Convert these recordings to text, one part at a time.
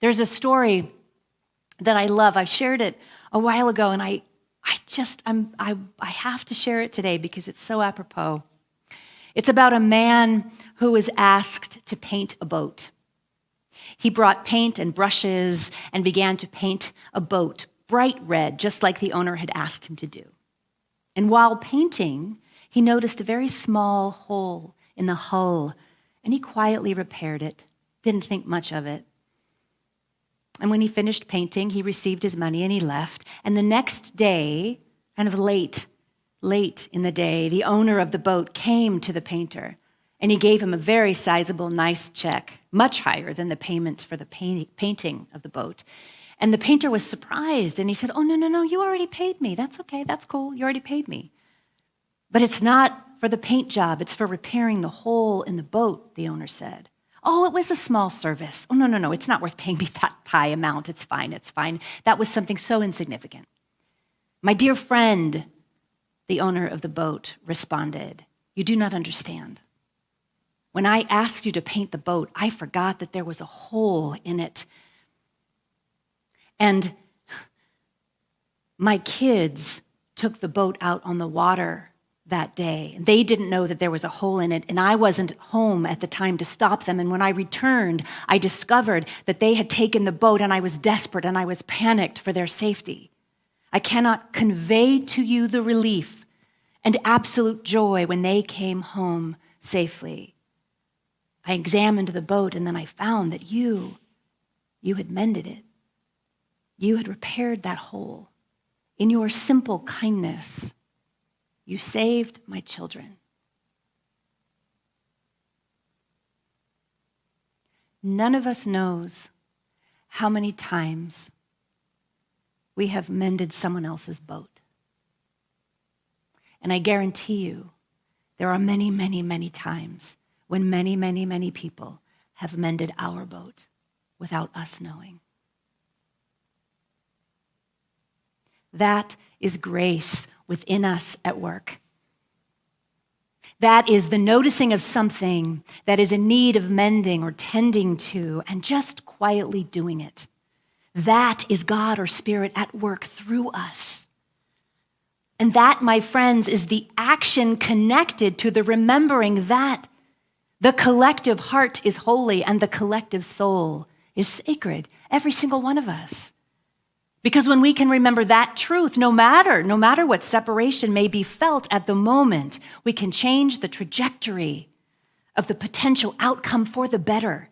There's a story that I love. I shared it a while ago, and I have to share it today because it's so apropos. It's about a man who was asked to paint a boat. He brought paint and brushes and began to paint a boat, bright red, just like the owner had asked him to do. And while painting, he noticed a very small hole in the hull, and he quietly repaired it, didn't think much of it. And when he finished painting, he received his money and he left. And the next day, kind of late in the day, the owner of the boat came to the painter and he gave him a very sizable, nice check, much higher than the payment for the painting of the boat. And the painter was surprised and he said, "Oh, no, you already paid me. That's okay, that's cool, you already paid me. But it's not for the paint job, it's for repairing the hole in the boat," the owner said. "Oh, it was a small service. Oh, no, it's not worth paying me that high amount. It's fine. That was something so insignificant." "My dear friend," the owner of the boat responded, "you do not understand. When I asked you to paint the boat, I forgot that there was a hole in it. And my kids took the boat out on the water that day. They didn't know that there was a hole in it, and I wasn't home at the time to stop them. And when I returned, I discovered that they had taken the boat, and I was desperate, and I was panicked for their safety. I cannot convey to you the relief and absolute joy when they came home safely. I examined the boat, and then I found that you had mended it. You had repaired that hole. In your simple kindness, you saved my children." None of us knows how many times we have mended someone else's boat. And I guarantee you, there are many, many, many times when many, many, many people have mended our boat without us knowing. That is grace within us at work. That is the noticing of something that is in need of mending or tending to and just quietly doing it. That is God or Spirit at work through us. And that, my friends, is the action connected to the remembering that the collective heart is holy and the collective soul is sacred, every single one of us. Because when we can remember that truth, no matter what separation may be felt at the moment, we can change the trajectory of the potential outcome for the better.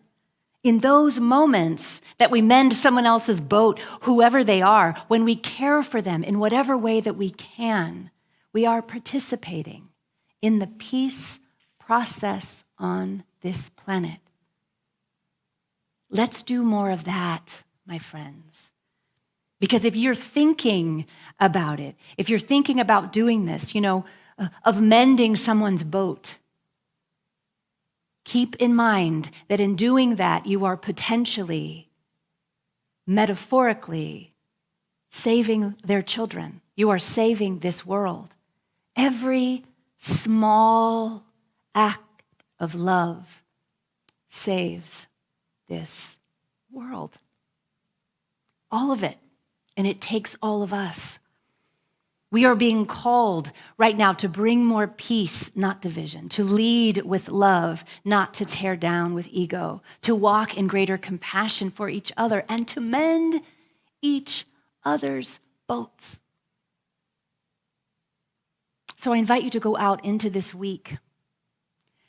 In those moments that we mend someone else's boat, whoever they are, when we care for them in whatever way that we can, we are participating in the peace process on this planet. Let's do more of that, my friends. Because if you're thinking about it, if you're thinking about doing this, of mending someone's boat, keep in mind that in doing that, you are potentially, metaphorically, saving their children. You are saving this world. Every small act of love saves this world. All of it. And it takes all of us. We are being called right now to bring more peace, not division, to lead with love, not to tear down with ego, to walk in greater compassion for each other, and to mend each other's boats. So I invite you to go out into this week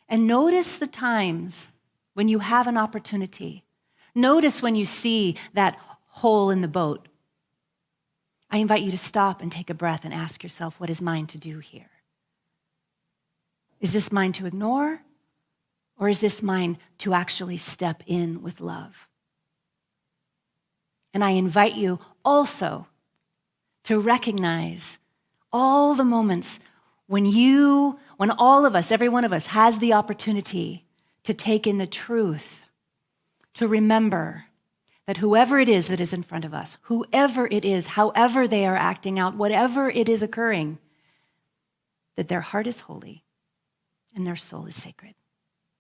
and notice the times when you have an opportunity. Notice when you see that hole in the boat. I invite you to stop and take a breath and ask yourself, what is mine to do here? Is this mine to ignore? Or is this mine to actually step in with love? And I invite you also to recognize all the moments when all of us, every one of us, has the opportunity to take in the truth, to remember that whoever it is that is in front of us, whoever it is, however they are acting out, whatever it is occurring, that their heart is holy and their soul is sacred.